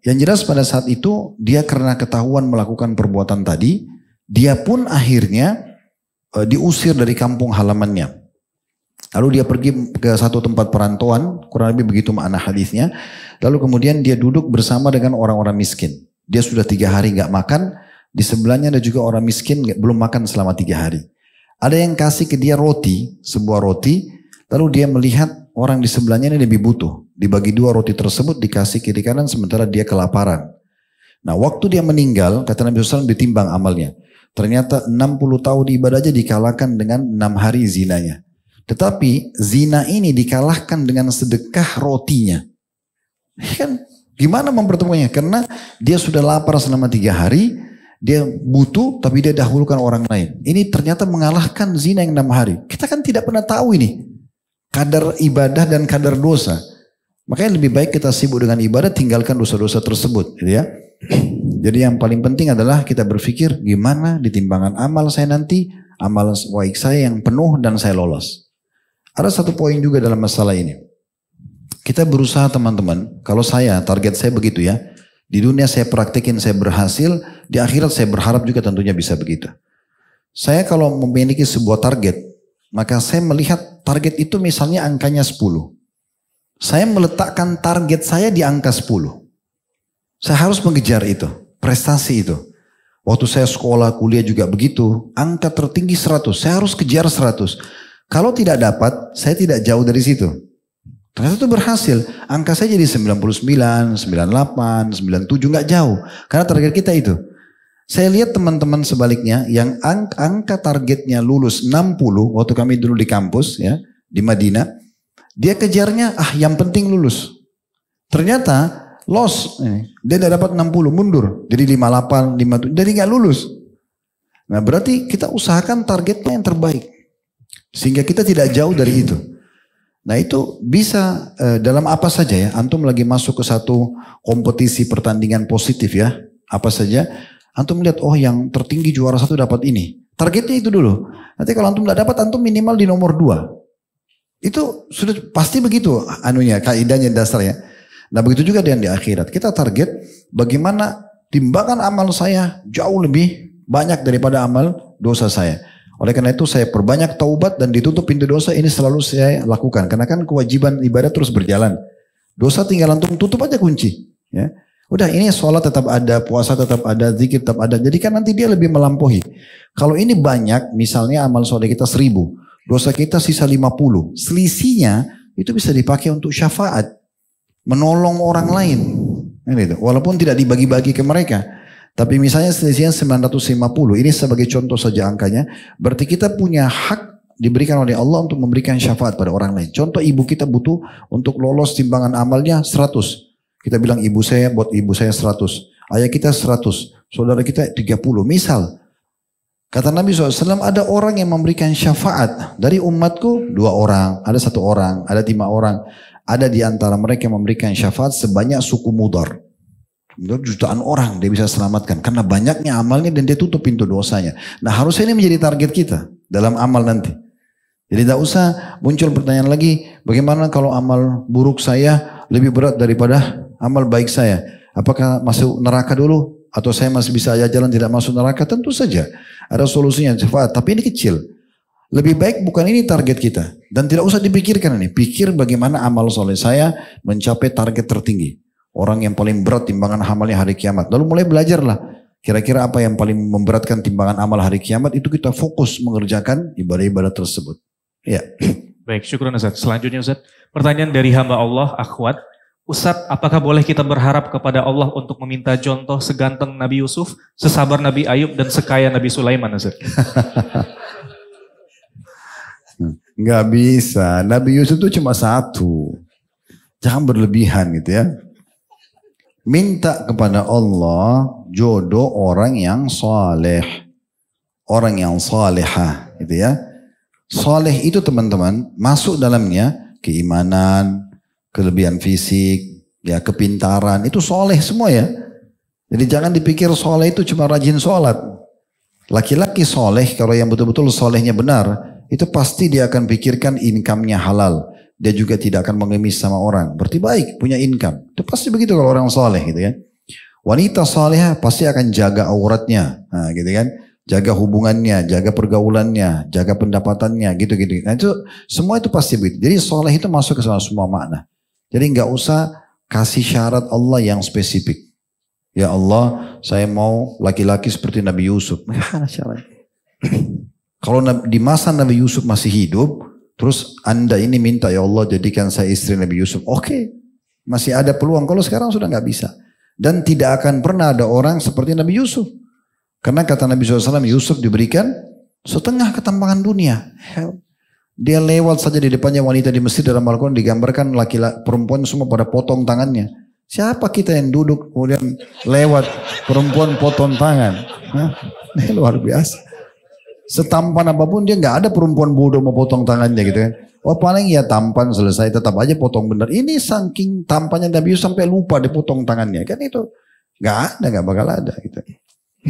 Speaker 2: Yang jelas pada saat itu, dia karena ketahuan melakukan perbuatan tadi, dia pun akhirnya diusir dari kampung halamannya. Lalu dia pergi ke satu tempat perantauan, kurang lebih begitu makna hadisnya. Lalu kemudian dia duduk bersama dengan orang-orang miskin. Dia sudah 3 hari nggak makan, di sebelahnya ada juga orang miskin belum makan selama 3 hari. Ada yang kasih ke dia roti, sebuah roti, lalu dia melihat orang di sebelahnya ini lebih butuh. Dibagi 2 roti tersebut, dikasih kiri kanan sementara dia kelaparan. Nah waktu dia meninggal, kata Nabi SAW ditimbang amalnya. Ternyata 60 tahun ibadah aja dikalahkan dengan 6 hari zinanya. Tetapi zina ini dikalahkan dengan sedekah rotinya. Kan gimana mempertemukannya? Karena dia sudah lapar selama 3 hari, dia butuh tapi dia dahulukan orang lain. Ini ternyata mengalahkan zina yang 6 hari. Kita kan tidak pernah tahu ini. Kadar ibadah dan kadar dosa. Makanya lebih baik kita sibuk dengan ibadah, tinggalkan dosa-dosa tersebut. Gitu ya. Jadi yang paling penting adalah kita berpikir gimana di timbangan amal saya nanti, amal baik saya yang penuh dan saya lolos. Ada satu poin juga dalam masalah ini. Kita berusaha teman-teman, kalau saya, target saya begitu ya. Di dunia saya praktekin, saya berhasil. Di akhirat saya berharap juga tentunya bisa begitu. Saya kalau memiliki sebuah target, maka saya melihat target itu misalnya angkanya 10. Saya meletakkan target saya di angka 10. Saya harus mengejar itu, prestasi itu. Waktu saya sekolah, kuliah juga begitu. Angka tertinggi 100, saya harus kejar 100. Kalau tidak dapat, saya tidak jauh dari situ. Ternyata itu berhasil. Angka saya jadi 99, 98, 97, nggak jauh. Karena target kita itu. Saya lihat teman-teman sebaliknya yang angka targetnya lulus 60 waktu kami dulu di kampus ya di Madinah. Dia kejarnya yang penting lulus. Ternyata loss. Dia tidak dapat 60, mundur. Jadi 58, 57, jadi nggak lulus. Nah berarti kita usahakan targetnya yang terbaik. Sehingga kita tidak jauh dari itu. Nah itu bisa dalam apa saja ya. Antum lagi masuk ke satu kompetisi pertandingan positif ya. Apa saja. Antum lihat yang tertinggi juara 1 dapat ini. Targetnya itu dulu. Nanti kalau antum tidak dapat, antum minimal di nomor 2. Itu sudah pasti begitu kaidahnya dasarnya. Nah begitu juga dengan di akhirat. Kita target bagaimana timbangan amal saya jauh lebih banyak daripada amal dosa saya. Oleh karena itu saya perbanyak taubat dan ditutup pintu dosa ini selalu saya lakukan. Karena kan kewajiban ibadah terus berjalan. Dosa tinggal antum tutup aja kunci. Ya. Udah ini sholat tetap ada, puasa tetap ada, zikir tetap ada. Jadi kan nanti dia lebih melampaui. Kalau ini banyak, misalnya amal soleh kita 1000. Dosa kita sisa 50. Selisihnya itu bisa dipakai untuk syafaat. Menolong orang lain. Walaupun tidak dibagi-bagi ke mereka. Tapi misalnya selisihnya 950, ini sebagai contoh saja angkanya. Berarti kita punya hak diberikan oleh Allah untuk memberikan syafaat pada orang lain. Contoh ibu kita butuh untuk lolos timbangan amalnya 100. Kita bilang ibu saya, buat ibu saya 100. Ayah kita 100. Saudara kita 30. Misal, kata Nabi SAW ada orang yang memberikan syafaat. Dari umatku 2 orang, ada 1 orang, ada 5 orang. Ada di antara mereka yang memberikan syafaat sebanyak suku Mudar. Jutaan orang dia bisa selamatkan karena banyaknya amalnya dan dia tutup pintu dosanya. Nah harusnya ini menjadi target kita dalam amal nanti. Jadi tidak usah muncul pertanyaan lagi, bagaimana kalau amal buruk saya lebih berat daripada amal baik saya? Apakah masuk neraka dulu atau saya masih bisa aja jalan tidak masuk neraka? Tentu saja ada solusinya syafaat, tapi ini kecil. Lebih baik bukan ini target kita dan tidak usah dipikirkan ini. Pikir bagaimana amal soleh saya mencapai target tertinggi. Orang yang paling berat timbangan amalnya hari kiamat. Lalu mulai belajarlah. Kira-kira apa yang paling memberatkan timbangan amal hari kiamat. Itu kita fokus mengerjakan ibadah-ibadah tersebut. Ya.
Speaker 3: Baik, syukur Ustaz. Selanjutnya Ustaz. Pertanyaan dari hamba Allah, akhwat. Ustadz, apakah boleh kita berharap kepada Allah untuk meminta contoh seganteng Nabi Yusuf, sesabar Nabi Ayub, dan sekaya Nabi Sulaiman, Ustadz?
Speaker 2: Nggak bisa. Nabi Yusuf itu cuma satu. Jangan berlebihan gitu ya. Minta kepada Allah jodoh orang yang saleh. Orang yang salehah gitu ya. Saleh itu teman-teman masuk dalamnya keimanan, kelebihan fisik, ya kepintaran, itu soleh semua ya. Jadi jangan dipikir soleh itu cuma rajin sholat. Laki-laki soleh kalau yang betul-betul solehnya benar, itu pasti dia akan pikirkan income-nya halal. Dia juga tidak akan mengemis sama orang. Berarti baik, punya income. Itu pasti begitu kalau orang soleh gitu ya. Wanita soleh pasti akan jaga auratnya, nah, gitu kan. Jaga hubungannya, jaga pergaulannya, jaga pendapatannya, gitu-gitu. Nah itu semua itu pasti begitu. Jadi soleh itu masuk ke semua makna. Jadi nggak usah kasih syarat Allah yang spesifik. Ya Allah, saya mau laki-laki seperti Nabi Yusuf. Mana syaratnya? Kalau di masa Nabi Yusuf masih hidup, terus Anda ini minta, ya Allah jadikan saya istri Nabi Yusuf. Oke, masih ada peluang. Kalau sekarang sudah nggak bisa. Dan tidak akan pernah ada orang seperti Nabi Yusuf. Karena kata Nabi SAW, Yusuf diberikan setengah ketampangan dunia. Dia lewat saja di depannya wanita di Mesir dalam Al-Quran digambarkan laki-laki perempuan semua pada potong tangannya. Siapa kita yang duduk kemudian lewat perempuan potong tangan? Nah, ini luar biasa. Setampan apapun dia nggak ada perempuan bodoh mau potong tangannya gitu kan. Oh paling ya tampan selesai tetap aja potong bener. Ini saking tampannya Nabi Yusuf sampai lupa dipotong tangannya kan itu nggak ada, nggak bakal ada gitu.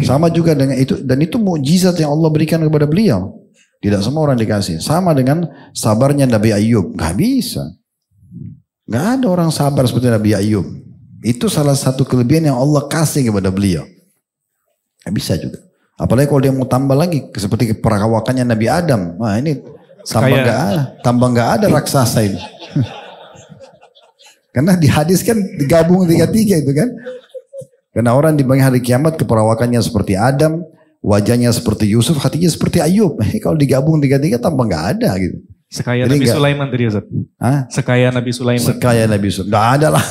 Speaker 2: Sama juga dengan itu, dan itu mukjizat yang Allah berikan kepada beliau. Tidak semua orang dikasih. Sama dengan sabarnya Nabi Ayub. Gak bisa. Gak ada orang sabar seperti Nabi Ayub. Itu salah satu kelebihan yang Allah kasih kepada beliau. Gak bisa juga. Apalagi kalau dia mau tambah lagi. Seperti perawakannya Nabi Adam. Nah ini tambah gak ada raksasa itu. Karena di hadis kan digabung tiga-tiga itu kan. Karena orang di hari kiamat keperawakannya seperti Adam, wajahnya seperti Yusuf, hatinya seperti Ayub. Kalau digabung tiga-tiga tambah nggak ada gitu.
Speaker 3: Sekaya Nabi Sulaiman tadi Ustaz. Sekaya Nabi Sulaiman. Sekaya Nabi Sulaiman. Nggak ada lah.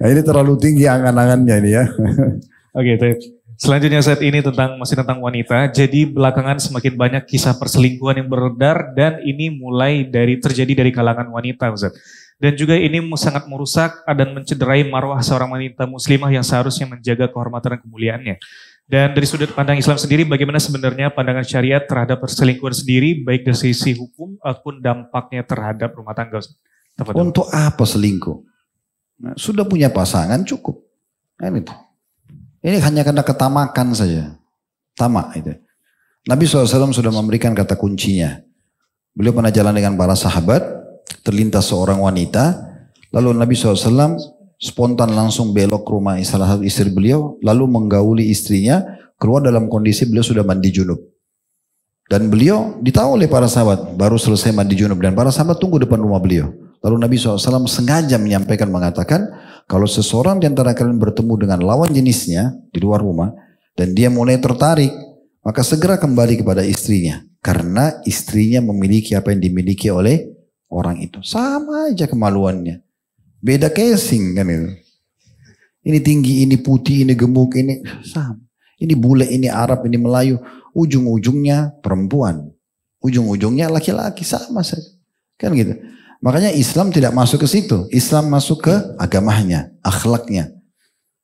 Speaker 3: Nah, ini terlalu tinggi angan-angannya ini ya. Oke, selanjutnya saat ini masih tentang wanita. Jadi belakangan semakin banyak kisah perselingkuhan yang beredar dan ini mulai terjadi dari kalangan wanita, Ustaz. Dan juga ini sangat merusak dan mencederai marwah seorang wanita muslimah yang seharusnya menjaga kehormatan dan kemuliaannya. Dan dari sudut pandang Islam sendiri, bagaimana sebenarnya pandangan syariat terhadap perselingkuhan sendiri, baik dari sisi hukum maupun dampaknya terhadap rumah tangga?
Speaker 2: Untuk apa selingkuh? Nah, sudah punya pasangan cukup. Ini hanya karena ketamakan saja. Tamak itu. Nabi SAW sudah memberikan kata kuncinya. Beliau pernah jalan dengan para sahabat. Terlintas seorang wanita, lalu Nabi SAW spontan langsung belok ke rumah salah satu istri beliau, lalu menggauli istrinya, keluar dalam kondisi beliau sudah mandi junub. Dan beliau ditahu oleh para sahabat, baru selesai mandi junub, dan para sahabat tunggu depan rumah beliau. Lalu Nabi SAW sengaja mengatakan, kalau seseorang di antara kalian bertemu dengan lawan jenisnya di luar rumah, dan dia mulai tertarik, maka segera kembali kepada istrinya. Karena istrinya memiliki apa yang dimiliki oleh orang itu. Sama aja kemaluannya. Beda casing kan itu. Ini tinggi, ini putih, ini gemuk, ini sama. Ini bule, ini Arab, ini Melayu. Ujung-ujungnya perempuan. Ujung-ujungnya laki-laki, sama saja. Kan gitu. Makanya Islam tidak masuk ke situ. Islam masuk ke agamanya, akhlaknya.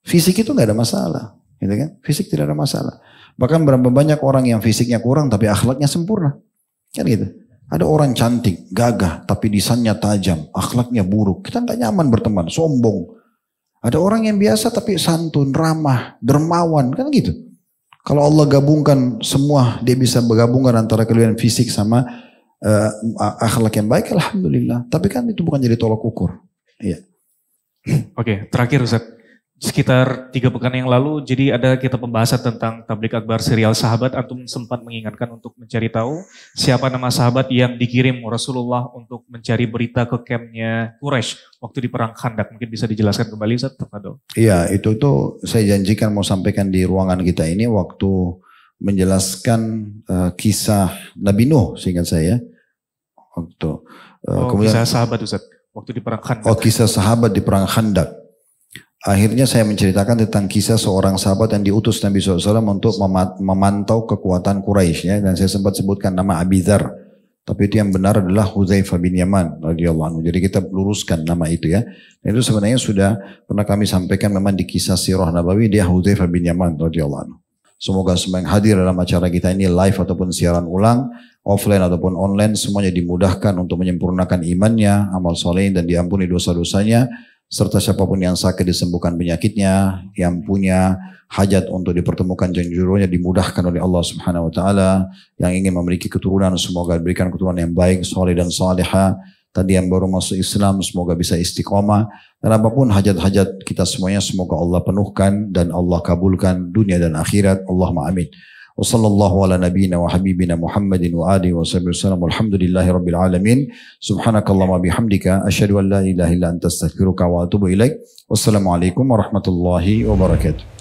Speaker 2: Fisik itu gak ada masalah. Gitu kan? Fisik tidak ada masalah. Bahkan berapa banyak orang yang fisiknya kurang tapi akhlaknya sempurna. Kan gitu. Ada orang cantik, gagah, tapi lisannya tajam, akhlaknya buruk. Kita nggak nyaman berteman, sombong. Ada orang yang biasa tapi santun, ramah, dermawan, kan gitu. Kalau Allah gabungkan semua, dia bisa menggabungkan antara kelebihan fisik sama akhlak yang baik, alhamdulillah. Tapi kan itu bukan jadi tolak ukur. Iya.
Speaker 3: Oke, terakhir Ustaz. Sekitar 3 pekan yang lalu, jadi ada kita pembahasan tentang tablik akbar serial sahabat. Antum sempat mengingatkan untuk mencari tahu siapa nama sahabat yang dikirim Rasulullah untuk mencari berita ke campnya Quraisy waktu di perang Khandak. Mungkin bisa dijelaskan kembali Ustaz?
Speaker 2: Iya, itu saya janjikan mau sampaikan di ruangan kita ini waktu menjelaskan kisah Nabi Nuh, seingat saya. Waktu
Speaker 3: kemudian kisah sahabat Ustaz. waktu di perang Khandaq.
Speaker 2: Oh, kisah sahabat di perang Khandaq. Akhirnya saya menceritakan tentang kisah seorang sahabat yang diutus Nabi SAW untuk memantau kekuatan Quraisy, ya, dan saya sempat sebutkan nama Abi Dzar. Tapi itu yang benar adalah Hudzaifah bin Yaman radhiyallahu anhu. Jadi kita luruskan nama itu, ya. Dan itu sebenarnya sudah pernah kami sampaikan memang di kisah Sirah Nabawi, dia Hudzaifah bin Yaman radhiyallahu anhu. Semoga semua yang hadir dalam acara kita ini live ataupun siaran ulang, offline ataupun online, semuanya dimudahkan untuk menyempurnakan imannya, amal soleh dan diampuni dosa-dosanya, serta siapapun yang sakit disembuhkan penyakitnya, yang punya hajat untuk dipertemukan jodohnya dimudahkan oleh Allah Subhanahu wa taala, yang ingin memiliki keturunan semoga diberikan keturunan yang baik, soleh dan salihah. Tadi yang baru masuk Islam semoga bisa istiqomah, dan apapun hajat-hajat kita semuanya semoga Allah penuhkan dan Allah kabulkan dunia dan akhirat. Allahumma amin. Wa sallallahu ala nabiyyina wa habibina Muhammadin wa alihi wa sahbihi wasallam. Alhamdulillahi rabbil alamin. Subhanakallahumma bihamdika asyhadu an la ilaha illa anta astaghfiruka wa atubu ilaik. Wassalamualaikum warahmatullahi wabarakatuh.